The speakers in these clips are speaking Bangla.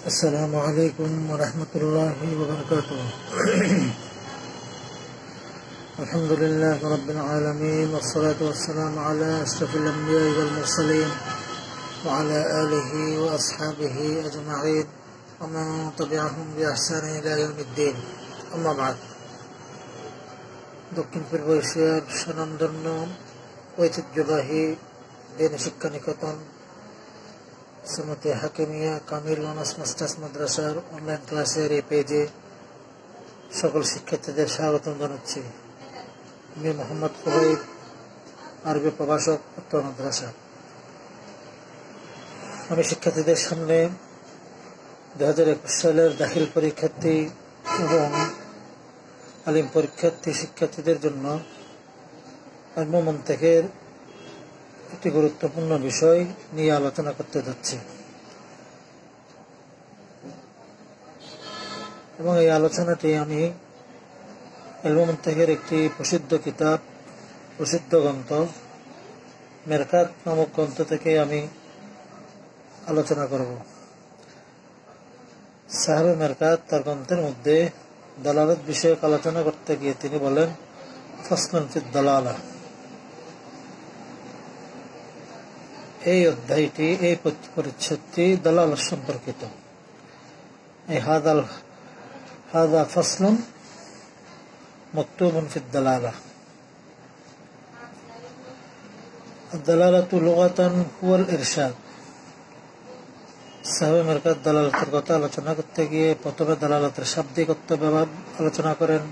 السلام عليكم ورحمة الله وبركاته. الحمد لله رب العالمين، والصلاة والسلام على أشرف الأنبياء والمرسلين وعلى آله وأصحابه أجمعين ومن تبعهم بإحسان إلى يوم الدين. أما بعد, দক্ষিণ পূর্ব এশিয়ার স্বনামধন্য ঐতিহ্যবাহী দিনী শিক্ষা নিকেতন সুন্নতে হাকিমিয়া কামিল অনার্স মাস্টার্স মাদ্রাসার অনলাইন ক্লাসের এই পেজে সকল শিক্ষার্থীদের স্বাগতম জানাচ্ছি। আমি মোহাম্মদ কুবাইব, আরবি প্রভাষক, উত্তর মাদ্রাসা। আমি শিক্ষার্থীদের সামনে 2021 সালের দাখিল পরীক্ষার্থী এবং আলিম পরীক্ষার্থী শিক্ষার্থীদের জন্য আলমুমন্তেকের একটি গুরুত্বপূর্ণ বিষয় নিয়ে আলোচনা করতে যাচ্ছি এবং এই আলোচনাটি আমি আলমুমন্তেকের একটি প্রসিদ্ধ কিতাব, প্রসিদ্ধ গ্রন্থ মেরকাত নামক গ্রন্থ থেকে আমি আলোচনা করব। সাহেবে মেরকাত তার গ্রন্থের মধ্যে দালালত বিষয়ক আলোচনা করতে গিয়ে তিনি বলেন, ফাসলুন ফিদ দালালা। এই অধ্যায়টি, এই পরিচ্ছেদটি দালালত সম্পর্কিত। এই হাদা ফাসলুন মাকতুবুন ফিদ দালালা। দালালাতু লুগাতান হুয়াল ইরশাদ। সাহেবে মেরকাত দালালতের কথা আলোচনা করতে গিয়ে প্রথমে দালালতের শাব্দিক অর্থ ব্যবহার আলোচনা করেন,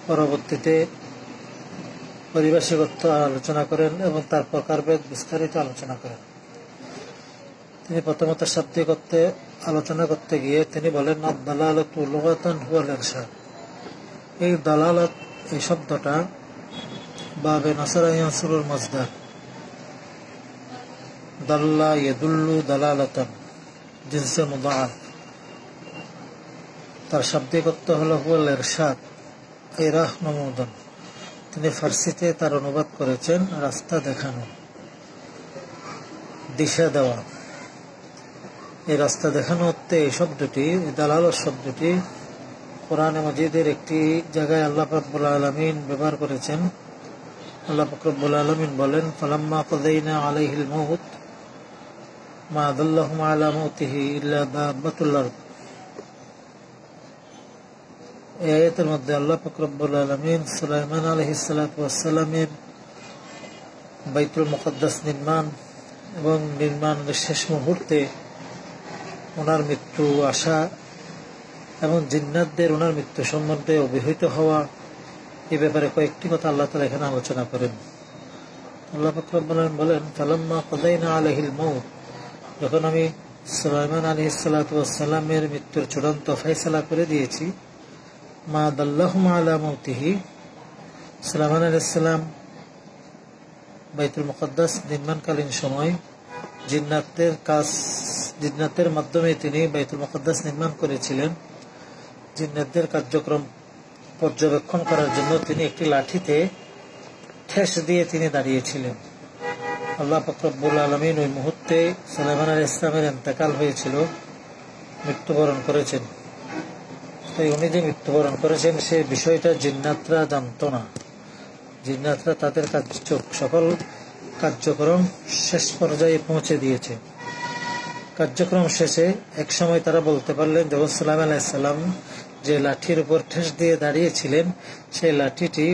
পরবর্তীতে পারিভাষিক অর্থ আলোচনা করেন এবং তার প্রকারভেদ বিস্তারিত আলোচনা করেন। তিনি প্রথমত শাব্দিক অর্থে আলোচনা করতে গিয়ে তিনি বলেন, দালালাতু লুগাতান হুয়াল ইরশাদ। এই দালালত, এই শব্দটা বাবে নাসারা ইয়ানসুরুল মাজদার, দাল্লা ইয়াদুল্লু দালালাতান, জিনসে মুদাআফ। তার শাব্দিক অর্থ হলো হুয়াল ইরশাদ, এই রাহ নমুদন। তিনি ফার্সিতে তার অনুবাদ করেছেন রাস্তা দেখানো, দিশা দেওয়া। এই রাস্তা দেখানো অর্থে এই শব্দটি, দালালত শব্দটি কোরআনে মাজিদের একটি জায়গায় আল্লাহ রাব্বুল আলামিন ব্যবহার করেছেন। আল্লাহ রাব্বুল আলামিন বলেন, ফালাম্মা কাযাইনা আলাইহিল মাউত মা দাল্লাহুম আলা মাউতিহি ইল্লা দাব্বাতুল আরদ। এই আয়াতের মধ্যে আল্লাহ পাক রব্বুল আলামিন সুলাইমান আলাইহিস সালাতু ওয়াস সালামের বাইতুল মুকাদ্দাস নির্মাণ এবং নির্মাণের শেষ মুহূর্তে ওনার মৃত্যু আসা এবং জিন্নাতদের ওনার মৃত্যু সম্বন্ধে অবহিত হওয়া, এই ব্যাপারে কয়েকটি কথা আল্লাহ তাআলা এখানে আলোচনা করেন। আল্লাহ পাক রব্বুল আলামিন বলেন, ফালাম্মা কাযাইনা আলাইহিল মাউত, যখন আমি সুলাইমান আলাইহিস সালাতু ওয়াস সালামের মৃত্যুর চূড়ান্ত ফয়সালা করে দিয়েছি, মা দাল্লাহুম আলা মাউতিহি, সুলাইমান আলাইহিস সালাম বাইতুল মুকাদ্দাস নির্মাণকালীন সময় জিন্নাতের মাধ্যমে তিনি বাইতুল মুকাদ্দাস নির্মাণ করেছিলেন। জিন্নাতদের কার্যক্রম পর্যবেক্ষণ করার জন্য তিনি একটি লাঠিতে ঠেস দিয়ে তিনি দাঁড়িয়েছিলেন। আল্লাহ পাক রব্বুল আলামিন ওই মুহূর্তে সুলাইমান আলাইহিস সালামের ইন্তেকাল হয়েছিল, মৃত্যুবরণ করেছেন। তাই উনি যে মৃত্যুবরণ করেছেন সে বিষয়টা জিন্নাতরা জানত না। জিন্নাতরা তাদের সকল কার্যক্রম শেষ পর্যায়ে পৌঁছে দিয়েছে। কার্যক্রম শেষে এক সময় তারা বলতে পারলেন, যখন সুলাইমান আলাইহিস সালাম যে লাঠির উপর ঠেস দিয়ে দাঁড়িয়েছিলেন, সেই লাঠিটি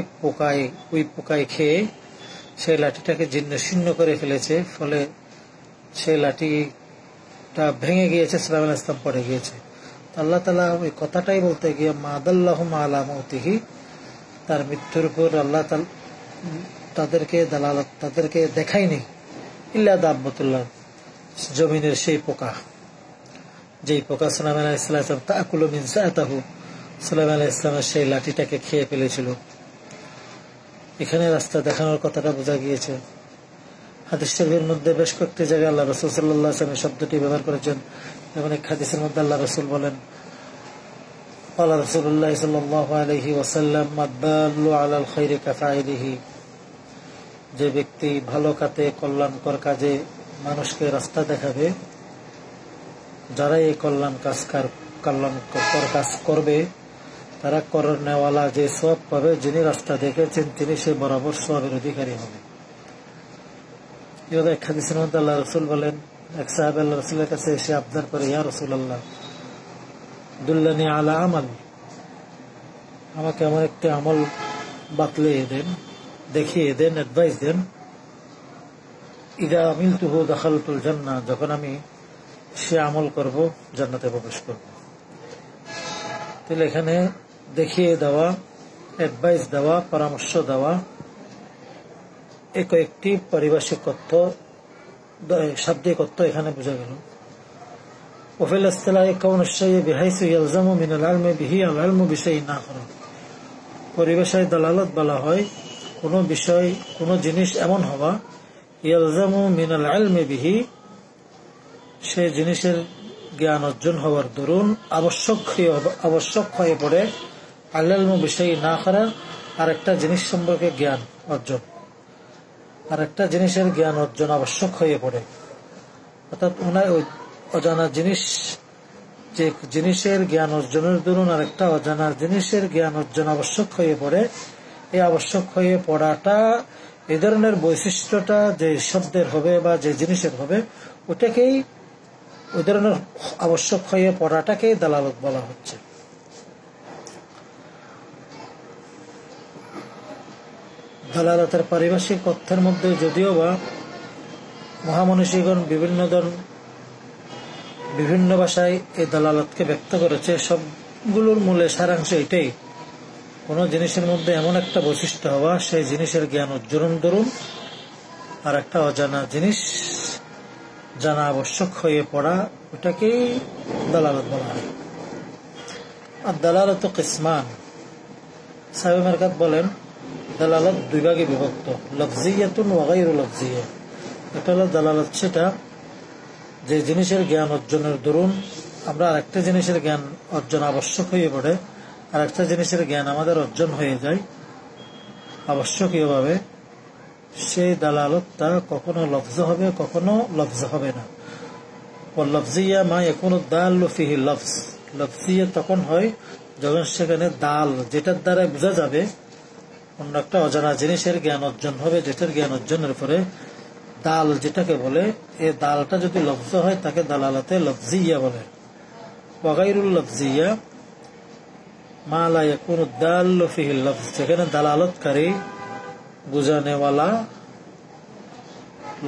পোকায় খেয়ে সেই লাঠিটাকে জীর্ণশীর্ণ করে ফেলেছে। ফলে সেই লাঠিটা ভেঙে গিয়েছে, সুলাইমান আলাইহিস সালাম পড়ে গিয়েছে। আল্লাহ তাআলা ওই কথাটাই বলতে গিয়ে মা দাল্লাহুম আলা মাউতিহি, তার মৃত্যুর উপর আল্লাহ তাআলা তাদেরকে দেখায়নি, ইল্লা দাব্বাতুল্লাহ, জমিনের সেই পোকা, যেই পোকা সুলাইমান আলাইহিস সালাম তাকুলু মিন সাআতাহু, সুলাইমান আলাইহিস সালামের সেই লাঠিটাকে খেয়ে ফেলেছিল। এখানে রাস্তা দেখানোর কথাটা বোঝা গিয়েছে। হাদিস শরীফের মধ্যে বেশ কয়েকটি জায়গায় আল্লাহ রাসূল সাল্লাল্লাহু আলাইহি ওয়াসাল্লাম শব্দটি ব্যবহার করেছেন। যেমন এক হাদিসের মধ্যে আল্লাহ রাসূল বলেন, ক্বালা রাসূলুল্লাহ সাল্লাল্লাহু আলাইহি ওয়াসাল্লাম, আদ-দাল্লু আলাল খায়রি কাফাইলিহি, যে ব্যক্তি ভালো কাজে, কল্যাণকর কাজে মানুষকে রাস্তা দেখাবে, যারা এই কল্যাণ কাজ করবে তারা করনেওয়ালা যে সওয়াব পাবে, যিনি রাস্তা দেখেছেন তিনি সে বরাবর সওয়াবের অধিকারী হবে। এক হাদিসের মধ্যে আল্লাহ রাসূল বলেন, এক সাহাবী আল্লাহ রাসূলের কাছে এসে আবদার করে, ইয়া রাসূলুল্লাহ দুল্লানি আলা আমাল, আমাকে এমন একটি আমল বাতলিয়ে দেন, দেখিয়ে দেন, অ্যাডভাইস দেন, ইদা আমিলতুহু দাখালতুল জান্নাহ, যখন আমি সে আমল করব জান্নাতে প্রবেশ করব। তাহলে এখানে দেখিয়ে দেওয়া, অ্যাডভাইস দেওয়া, পরামর্শ দেওয়া এই কয়েকটি পারিভাষিক অর্থ, শাব্দিক অর্থ এখানে বোঝা গেল। ওফিল ইসতিলাহি কাউনু শাইই বিহাইসু ইয়ালজামু মিনাল ইলমি বিহি আল ইলমু বিশাইইন আখর। পরিভাষায় দালালত বলা হয় কোন বিষয়, কোন জিনিস এমন হওয়া, ইয়ালজামু মিনাল ইলমি বিহি, সে জিনিসের জ্ঞান অর্জন হওয়ার দরুন আবশ্যক হয়ে পড়ে, আল ইলমু বিশাইইন আখর, আর একটা জিনিস সম্পর্কে জ্ঞান অর্জন, আর একটা জিনিসের জ্ঞান অর্জন আবশ্যক হয়ে পড়ে। অর্থাৎ অজানা জিনিস, যে জিনিসের জ্ঞান অর্জনের দরুন আর একটা অজানা জিনিসের জ্ঞান অর্জন আবশ্যক হয়ে পড়ে, এই আবশ্যক হয়ে পড়াটা, এই ধরনের বৈশিষ্ট্যটা যে শব্দের হবে বা যে জিনিসের হবে, ওটাকেই, ওই ধরনের আবশ্যক হয়ে পড়াটাকেই দালালত বলা হচ্ছে। দালালতের পারিভাষিক অর্থের মধ্যে যদিও বা মহামনীষীগণ বিভিন্ন ভাষায় এই দালালতকে ব্যক্ত করেছে, সবগুলোর মূলে সারাংশ এটাই, কোন জিনিসের মধ্যে এমন একটা বৈশিষ্ট্য হওয়া, সেই জিনিসের জ্ঞান অর্জন দরুন আর একটা অজানা জিনিস জানা আবশ্যক হয়ে পড়া, ওটাকেই দালালত বলা হয়। আর দালালত কিসমান, সাহেব মেরকাত বলেন দালালত দুই ভাগে বিভক্ত, লফজিয়াতুন ওয়া গায়রু লফজিয়া। এটা হলো দালালত সেটা যে জিনিসের জ্ঞান অর্জনের দরুন আমরা আরেকটা জিনিসের জ্ঞান অর্জন আবশ্যক হয়ে পড়ে, আরেকটা জিনিসের জ্ঞান আমাদের অর্জন হয়ে যায় আবশ্যকীয়ভাবে, সেই দালালতটা কখনো লফজ হবে, কখনো লফজ হবে না। লফজিয়া মা ইয়াকুনু দাল্লু ফিহি লফজ, লফজিয়া তখন হয় যখন সেখানে দাল, যেটার দ্বারা বোঝা যাবে অন্য একটা অজানা জিনিসের জ্ঞান অর্জন হবে, যেটার জ্ঞান অর্জনের পরে দাল যেটাকে বলে, এই দালটা যদি লফজ হয় তাকে দালালতে লফজিয়া বলে। ওয়া গায়রুল লফজিয়া মা লা ইয়াকুনু দাল্লু ফিহি লফজ, যেখানে দালালতকারী বুঝানেওয়ালা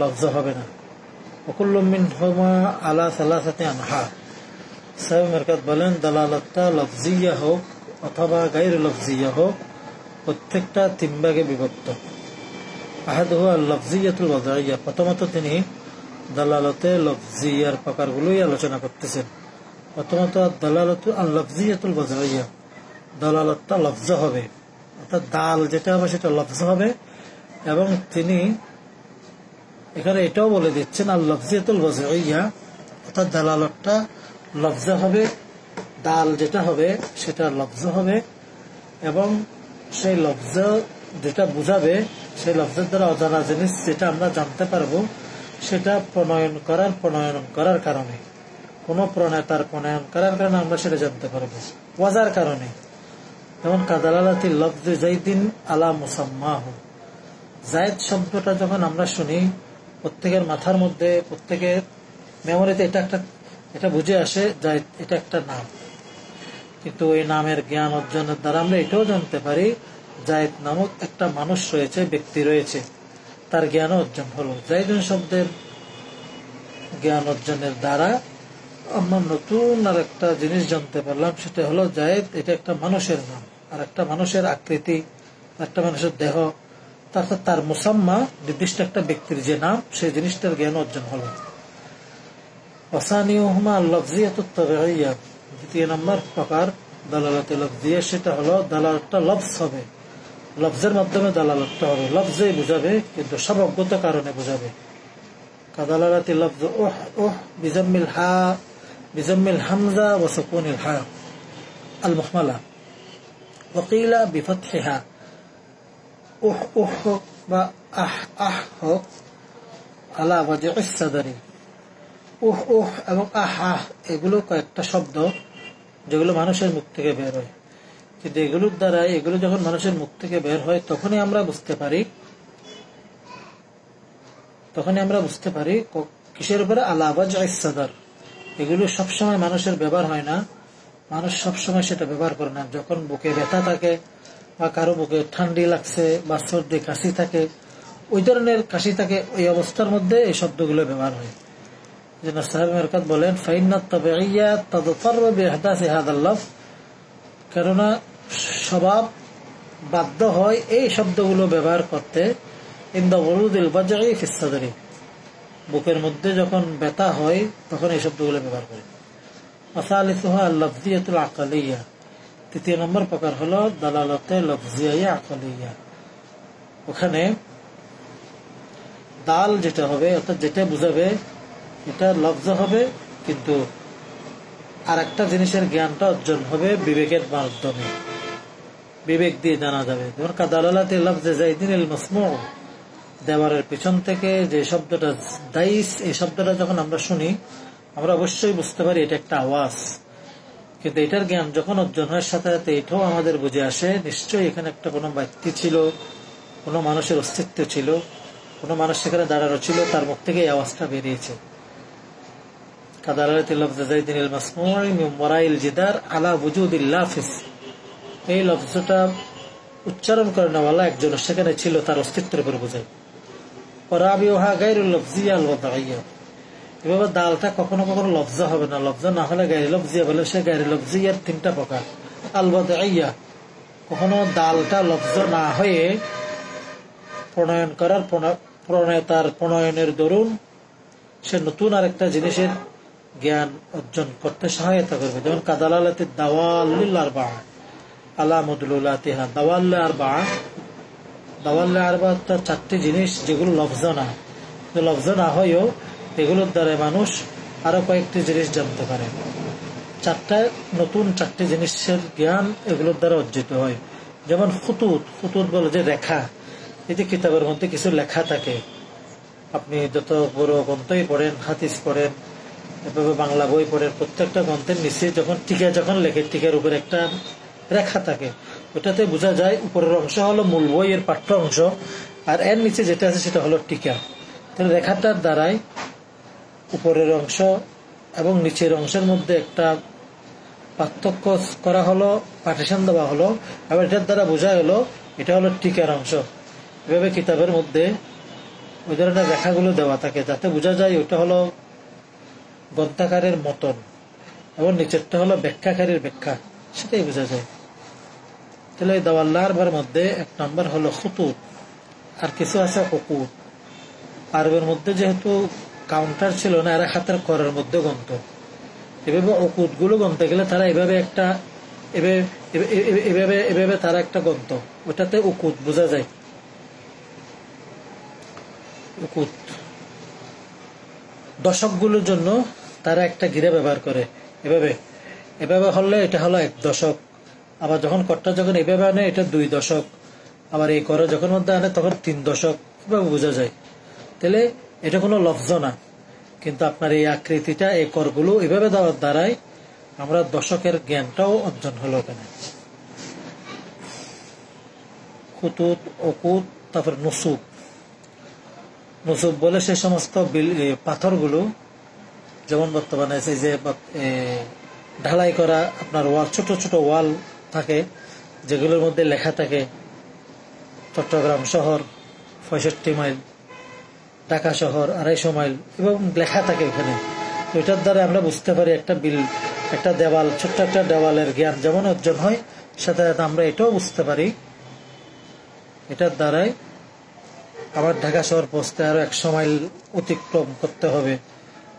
লফজ হবে না। ওয়া কুল্লু মিনহুমা আলা সালাসাতি আনহা, সাহেব মেরকাত বলেন দালালতটা লফজিয়া হোক অথবা গায়রু লফজিয়া হোক, প্রত্যেকটা তিন ভাগে বিভক্ত। আহাদুহু আল লফজিয়াতুল ওয়াদাইয়া, প্রথমত তিনি দালালতে লফজিয়ার প্রকারগুলোই আলোচনা করতেছেন। প্রথমত দালালতু আল লফজিয়াতুল ওয়াদাইয়া, দালালতটা লফজ হবে, অর্থাৎ দাল যেটা হবে সেটা লফজ হবে। এবং তিনি এখানে এটাও বলে দিচ্ছেন আল লফজিয়াতুল ওয়াদাইয়া, অর্থাৎ দালালতটা লফজ হবে, দাল যেটা হবে সেটা লফজ হবে, এবং সেই লফজ যেটা বুঝাবে, সেই লফজের দ্বারা অজানা জিনিস যেটা আমরা জানতে পারবো, সেটা প্রণয়ন করার কারণে, কোন প্রণেতার প্রণয়ন করার কারণে আমরা সেটা জানতে পারবো, ওয়াজার কারণে। যেমন কাদালালাতি লফজ জাইদিন আলা মুসাম্মাহু, জায়েদ শব্দটা যখন আমরা শুনি, প্রত্যেকের মাথার মধ্যে, প্রত্যেকের মেমোরিতে এটা বুঝে আসে জায়েদ এটা একটা নাম, কিন্তু এই নামের জ্ঞান অর্জনের দ্বারা আমরা এটাও জানতে পারি জায়েদ নামক একটা মানুষ রয়েছে, ব্যক্তি রয়েছে, তার জ্ঞান অর্জন হলো। জায়েদুন শব্দের জ্ঞান অর্জনের দ্বারা আমরা নতুন আর একটা জিনিস জানতে পারলাম, সেটা হলো জায়েদ এটা একটা মানুষের নাম, আর একটা মানুষের আকৃতি, একটা মানুষের দেহ, তার মুসাম্মা নির্দিষ্ট একটা ব্যক্তির যে নাম, সেই জিনিসটার জ্ঞান অর্জন হলো। ওয়াসানিউহুমা লফজিয়াতুত তাবিইয়া, দ্বিতীয় নম্বর প্রকার দালালাতে লফজিয়া, সেটা হলো দালালতটা লফজ হবে, লফজের মাধ্যমে দালালতটা হবে, লফজেই বুঝাবে কিন্তু সবজ্ঞত কারণে বুঝাবে। কাদালালাতি লফজ উহ বিজাম্মিল হামজা ওয়া সুকুনিল হা আল মুহমালা ওয়া কিলা বিফাতহিহা, বা আহ হোক আলা ওয়াজহিস সাদরি, উহ উহ এবং আহ আহ এগুলো কয়েকটা শব্দ যেগুলো মানুষের মুখ থেকে বের হয়, কিন্তু এগুলোর দ্বারা এগুলো যখন মানুষের মুখ থেকে বের হয় তখনই আমরা বুঝতে পারি কিসের উপরে আলাওয়াজ সাদার। এগুলো সবসময় মানুষের ব্যবহার হয় না, মানুষ সবসময় সেটা ব্যবহার করে না। যখন বুকে ব্যথা থাকে বা কারো বুকে ঠান্ডি লাগছে বা সর্দি কাশি থাকে, ওই ধরনের কাশি থাকে, ওই অবস্থার মধ্যে এই শব্দগুলো ব্যবহার হয়। যেন সাহেব মেরকাত বলেন ফাইন্নাত তাবিইয়া তাদতাররু বিইহদাসি হাদাল লফজ, কেননা স্বভাব বাধ্য হয় এই শব্দগুলো ব্যবহার করতে ইনদা ওরুদিল বাজঈ ফিস সাদরি, বুকের মধ্যে যখন ব্যথা হয় তখন এই শব্দগুলো ব্যবহার করে। ওয়াসালিসুহা আল-লফজিয়াতুল আকলিয়া, তৃতীয় নম্বর প্রকার হলো দালালাতে লফজিয়া আকলিয়া। ওখানে দাল যেটা হবে অর্থাৎ যেটা বুঝাবে এটা লফজ হবে, কিন্তু আর একটা জিনিসের জ্ঞানটা অর্জন হবে বিবেকের মাধ্যমে, বিবেক দিয়ে জানা যাবে। যেমন কাদালালাতে লফজে যাইদিন আল মাসমু, দেওয়ারের পিছন থেকে যে শব্দটা দাইস, এই শব্দটা যখন আমরা শুনি আমরা অবশ্যই বুঝতে পারি এটা একটা আওয়াজ, কিন্তু এটার জ্ঞান যখন অর্জন হয় সাথে সাথে এটাও আমাদের বুঝে আসে নিশ্চয়ই এখানে একটা কোনো ব্যক্তি ছিল, কোনো মানুষের অস্তিত্ব ছিল, কোনো মানুষ সেখানে দাঁড়ানো ছিল, তার মুখ থেকে এই আওয়াজটা বেরিয়েছে। কাদালালাতে লফজে যাইদিন আল মাসমু মিন ওয়ারাইল জিদার আলা ওয়ুজুদিল লাফিস, এই লফজটা উচ্চারণ করে নেওয়ালা একজন সেখানে ছিল, তার অস্তিত্বের উপর বোঝায়। ওয়ারাবিউহা গায়রুল লফজিয়া আল ওয়াদাইয়া, এভাবে দালটা কখনো কখনো লফজা হবে না, লফজা না হলে গায়রুল লফজিয়া বলে, সে গায়রুল লফজিয়ার তিনটা প্রকার। আল ওয়াদাইয়া, কখনো দালটা লফজা না হয়ে প্রণয়ন করার প্রণেতার প্রণয়নের দরুন সে নতুন আরেকটা জিনিসের জ্ঞান অর্জন করতে সহায়তা করবে। যেমন কাদালালাতে দাওয়ালিল আরবা আলা মুদলুলাতিহা, দাওয়াল্লে আরবা, দাওয়াল্লে আরবা চারটি জিনিস যেগুলো লফজা না, লফজা না হয়েও এগুলোর দ্বারা মানুষ আরো কয়েকটি জিনিস জানতে পারে। নতুন চারটি জিনিসের জ্ঞান এগুলোর দ্বারা অর্জিত হয়। যেমন খুতুত, খুতুত বলে যে রেখা, এই যে কিতাবের মধ্যে কিছু লেখা থাকে, আপনি যত বড় গ্রন্থই পড়েন, হাদিস পড়েন, এভাবে বাংলা বই পড়েন, প্রত্যেকটা গ্রন্থের নিচে যখন টিকা যখন লেখে, টিকার উপর একটা রেখা থাকে, ওটাতে বোঝা যায় উপরের অংশ হলো মূল বইয়ের পাঠ্য অংশ, আর এর নিচে যেটা আছে সেটা হলো টিকা। তাহলে রেখাটার দ্বারাই উপরের অংশ এবং নিচের অংশের মধ্যে একটা পার্থক্য করা হলো, পার্টিশন দেওয়া হলো, আবার এটার দ্বারা বোঝা হলো এটা হলো টিকার অংশ। এভাবে কিতাবের মধ্যে ওই ধরনের রেখাগুলো দেওয়া থাকে যাতে বোঝা যায় ওটা হলো গ্রন্থাকারের মতন এবং নিচেরটা হলো ব্যাখ্যাকারীর ব্যাখ্যা, সেটাই বোঝা যায়। তাহলে দাওয়াল্লার মধ্যে এক নম্বর হলো খুতুত, আর কিছু আছে উকুদ। আরবের মধ্যে যেহেতু কাউন্টার ছিল না, এরা হাতের করের মধ্যে গন্ত, এভাবে উকুদ গুলো গনতে গেলে তারা এভাবে একটা এভাবে তারা একটা গন্ত, ওটাতে উকুদ বোঝা যায়। উকুদ দশকগুলোর জন্য তারা একটা গিরা ব্যবহার করে, এভাবে হলে এটা হলো 1 দশক, আবার যখন করটা যখন এভাবে আনে এটা 2 দশক, আবার এই করে যখন মধ্যে আনে তখন 3 দশক, এভাবে বোঝা যায়। তাহলে এটা কোনো লফজ না, কিন্তু আপনার এই আকৃতিটা, এই করগুলো এভাবে দেওয়ার দ্বারাই আমরা দশকের জ্ঞানটাও অর্জন হলো এখানে। খুতুত, উকুদ, তারপর নুসুব। নুসুব বলে সে সমস্ত পাথরগুলো, যেমন বর্তমানে যে ঢালাই করা আপনার ওয়াল, ছোট ছোট ওয়াল থাকে যেগুলোর মধ্যে লেখা থাকে চট্টগ্রাম শহর 65 মাইল, ঢাকা শহর 250 মাইল, এবং লেখা থাকে ওখানে। ওইটার দ্বারা আমরা বুঝতে পারি একটা দেওয়াল, ছোট্ট একটা দেওয়ালের জ্ঞান যেমন অর্জন হয়, সাথে সাথে আমরা এটাও বুঝতে পারি এটার দ্বারাই আমার ঢাকা শহর পৌঁছতে আরো 100 মাইল অতিক্রম করতে হবে,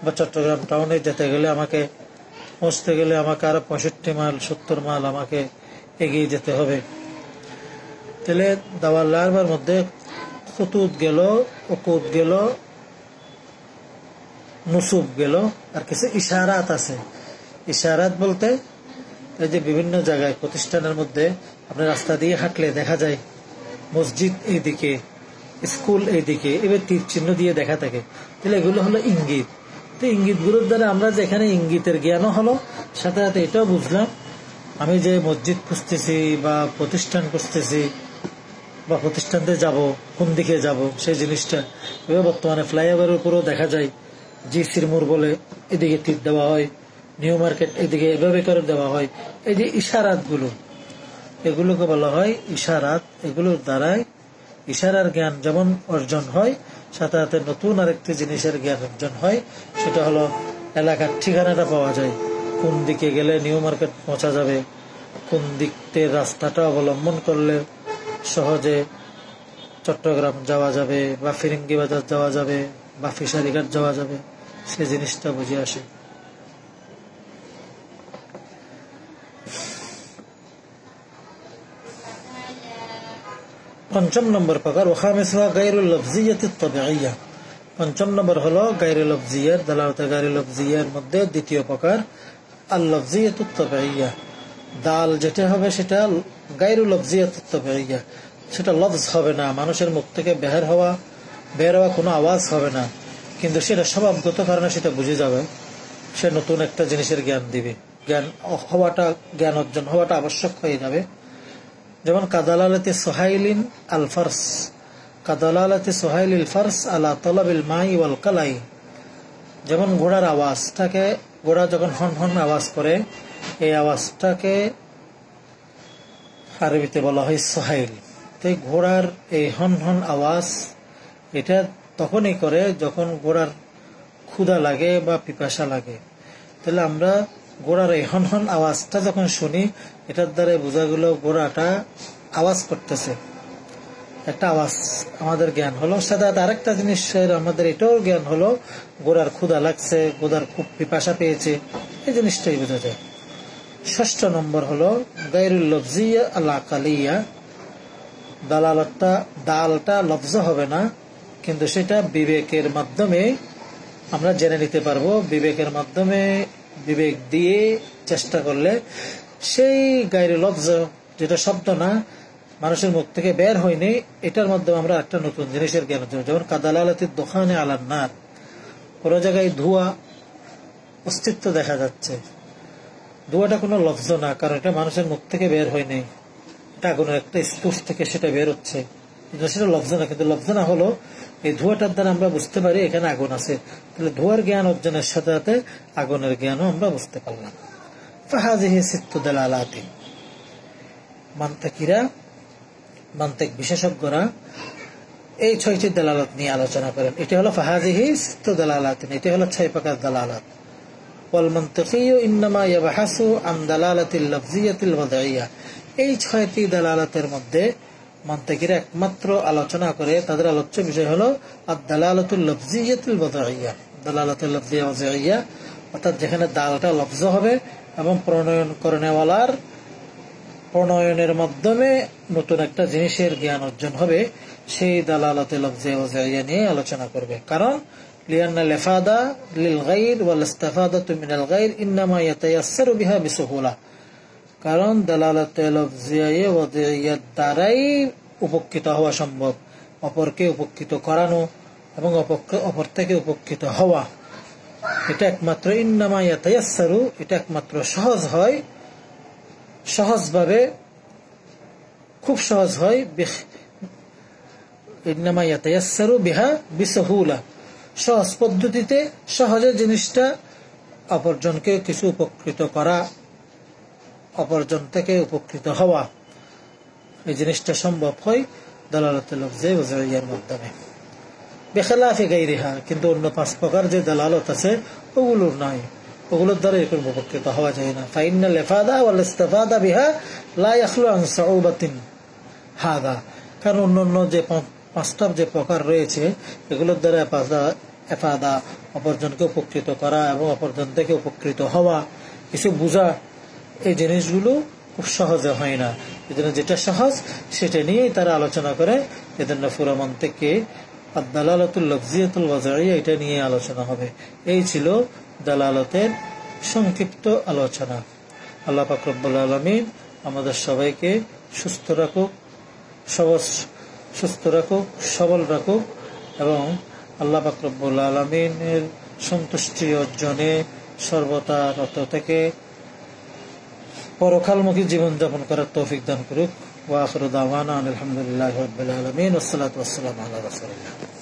বা চট্টগ্রাম টাউনে যেতে গেলে পৌঁছতে গেলে আমাকে আরো 65 মাইল 70 মাইল আমাকে এগিয়ে যেতে হবে। তাহলে দাওয়াল্লার মধ্যে খুতুত গেল, উকুদ গেল, নুসুব গেল, আর কিছু ইশারাত আছে। ইশারাত বলতে এই যে বিভিন্ন জায়গায় প্রতিষ্ঠানের মধ্যে আপনি রাস্তা দিয়ে হাঁটলে দেখা যায় মসজিদ এইদিকে, স্কুল এইদিকে, এবার তীর চিহ্ন দিয়ে দেখা থাকে, তাহলে এগুলো হলো ইঙ্গিত। তো ইঙ্গিতগুলোর দ্বারা আমরা যে এখানে ইঙ্গিতের জ্ঞানও হলো, সাথে সাথে এটাও বুঝলাম আমি যে মসজিদ খুঁজতেছি বা প্রতিষ্ঠান খুঁজতেছি বা প্রতিষ্ঠানতে যাব, কোন দিকে যাব সেই জিনিসটা। এবার বর্তমানে ফ্লাইওভারের উপরেও দেখা যায় জিসির মোড় বলে এদিকে তীর দেওয়া হয়, নিউ মার্কেট এদিকে এভাবে করে দেওয়া হয়। এই যে ইশারাত গুলো, এগুলোকে বলা হয় ইশারাত। এগুলোর দ্বারাই ইশারার জ্ঞান যেমন অর্জন হয়, সাথে সাথে নতুন আরেকটি জিনিসের জ্ঞান অর্জন হয়। সেটা হলো এলাকার ঠিকানাটা পাওয়া যায়, কোন দিকে গেলে নিউ মার্কেট পৌঁছা যাবে, কোন দিকতে রাস্তাটা অবলম্বন করলে সহজে চট্টগ্রাম যাওয়া যাবে বা ফিরিঙ্গি বাজার যাওয়া যাবে বা ফিশারিঘাট যাওয়া যাবে, সে জিনিসটা বুঝে আসে। পঞ্চম নম্বর প্রকার ওয়াখামিসুহা গায়রুল লফজিয়াতিত তাবিইয়া। পঞ্চম নম্বর হলো গায়রুল লফজিয়াত, দালালাতে গায়রুল লফজিয়ার মধ্যে দ্বিতীয় প্রকার আল লফজিয়াতুত তাবিইয়া। দাল যেটা হবে সেটা গায়রুল লফজিয়াতুত তাবিইয়া, সেটা লফজ হবে না, মানুষের মুখ থেকে বের হওয়া কোনো আওয়াজ হবে না, কিন্তু সেটা স্বভাবগত কারণে সেটা বুঝে যাবে, সে নতুন একটা জিনিসের জ্ঞান দিবে। জ্ঞান অর্জন হওয়াটা আবশ্যক হয়ে যাবে। যেমন কাদালালাতে সোহাইলিন আল ফারস, কাদালালাতে সোহাইলিল ফারস আলা তলাবিল মাই ওয়াল কালাই। যেমন ঘোড়ার আওয়াজটাকে, ঘোড়া যখন হন হন আওয়াজ করে, এই আওয়াজটাকে আরবিতে বলা হয় সোহাইল। তো ঘোড়ার এই হন হন আওয়াজ এটা তখনই করে যখন ঘোড়ার ক্ষুধা লাগে বা পিপাসা লাগে। তাহলে আমরা ঘোড়ার এই হন হন আওয়াজটা যখন শুনি, এটার দ্বারা বোঝা গেল ঘোড়াটা আওয়াজ করতেছে, একটা আওয়াজ আমাদের জ্ঞান হলো। সাথে আরেকটা জিনিসের আমাদের এটাও জ্ঞান হলো, ঘোড়ার ক্ষুধা লাগছে, ঘোড়ার খুব পিপাসা পেয়েছে, এই জিনিসটাই বোঝা যায়। ষষ্ঠ নম্বর হলো গায়রুল লফজিয়া আল আকালিয়া। দালটা লফজ হবে না, কিন্তু সেটা বিবেকের মাধ্যমে আমরা জেনে নিতে পারবো। বিবেকের মাধ্যমে, বিবেক দিয়ে চেষ্টা করলে সেই গায়রুল লফজ, যেটা শব্দ না, মানুষের মুখ থেকে বের হয়নি, এটার মাধ্যমে আমরা একটা নতুন জিনিসের জ্ঞান অর্জন। যেমন কাদালালাতির দোকানে আলান নার, কোন জায়গায় ধোঁয়া অস্তিত্ব দেখা যাচ্ছে, ধোঁয়াটা কোনো লফজ না, কারণ এটা মানুষের মুখ থেকে বের হয়নি, এটা আগুনের একটা স্পোর্স থেকে সেটা বের হচ্ছে, কিন্তু সেটা লফজ না। কিন্তু লফজ না হলো এই ধোঁয়াটার দ্বারা আমরা বুঝতে পারি এখানে আগুন আছে। তাহলে ধোঁয়ার জ্ঞান অর্জনের সাথে সাথে আগুনের জ্ঞানও আমরা বুঝতে পারলাম। ফাহাযিহি সিত্তু দালালাতিন। মান্তিক বিশেষজ্ঞরা এই 6টি দালালাত নিয়ে আলোচনা করেন। এটা হলো ফাহাযিহি সিত্তু দালালাতিন, এটা হলো 6 প্রকার দালালাত। ওয়াল মান্তিকিয়্যু ইন্নামা ইয়াবহাসু আন দালালাতিল লফজিয়াতিল ওয়াদঈয়া। এই 6টি দালালাতের মধ্যে মান্তিকিরা একমাত্র আলোচনা করে, তাদের আলোচ্য বিষয় হলো আদ-দালালাতুল লফজিয়াতুল ওয়াদঈয়া। দালালাতুল লফজিয়া ওয়াদঈয়া অর্থাৎ যেখানে দালটা লফজ হবে এবং প্রণয়ন করেনেওয়ালার প্রণয়নের মাধ্যমে নতুন একটা জিনিসের জ্ঞান অর্জন হবে, সেই দালালাতুল লফজিয়া ওয়াদঈয়া নিয়ে আলোচনা করবে। কারণ লিআন্নাল ইফাদা লিল গায়র ওয়াল ইস্তিফাদাতু মিনাল গায়র ইন্নামা ইয়াতায়াসসারু বিহা বিসহুলা। কারণ দালালাতুল লফজিয়া ওয়াদঈয়ার দ্বারাই উপকৃত হওয়া সম্ভব, অপরকে উপকৃত করানো এবং অপর থেকে উপকৃত হওয়া, এটা একমাত্র ইন্নামা ইয়াতায়াসসারু, এটা একমাত্র সহজ হয়, সহজভাবে, খুব সহজ হয়। ইন্নামা ইয়াতায়াসসারু বিহা বিসহুলা, সহজ পদ্ধতিতে সহজে জিনিসটা অপরজনকে কিছু উপকৃত করা, অপরজন থেকে উপকৃত হওয়া, এই জিনিসটা সম্ভব হয় দালালাতুল লফজি ওয়াদঈয়ার মাধ্যমে। বেখিলাফি গায়রিহা, কিন্তু অন্য 5 প্রকার যে দালালত আছে ওগুলোর নাই, ওগুলোর দ্বারা এরকম উপকৃত হওয়া যায় না। ফাইনাল ইফাদা ওয়াল ইস্তিফাদা বিহা লা ইয়াখলু আন সাউবাতিন হাদা। কারণ অন্যান্য যে 5টা যে প্রকার রয়েছে, এগুলোর দ্বারা ইফাদা, অপরজনকে উপকৃত করা এবং অপরজন থেকে উপকৃত হওয়া, কিছু বোঝা, এই জিনিসগুলো খুব সহজে হয় না। এজন্য যেটা সহজ সেটা নিয়েই তারা আলোচনা করে। এজন্য পুরো মান্তিকে আদ-দালালাতুল লফজিয়াতুল ওয়াদঈয়া এটা নিয়ে আলোচনা হবে। এই ছিল দালালতের সংক্ষিপ্ত আলোচনা। আল্লাহ পাক রব্বুল আলামিন আমাদের সবাইকে সুস্থ রাখুক, সবল রাখুক এবং আল্লাহ পাক রব্বুল আলামিনের সন্তুষ্টি অর্জনে সর্বদা রত থেকে পরকালমুখী জীবনযাপন করার তৌফিক দান করুক। ওয়া আখিরু দাওয়ানা আলহামদুলিল্লাহি রাব্বিল আলামিন ওয়াসসালাতু ওয়াসসালামু আলা রাসূলিল্লাহ।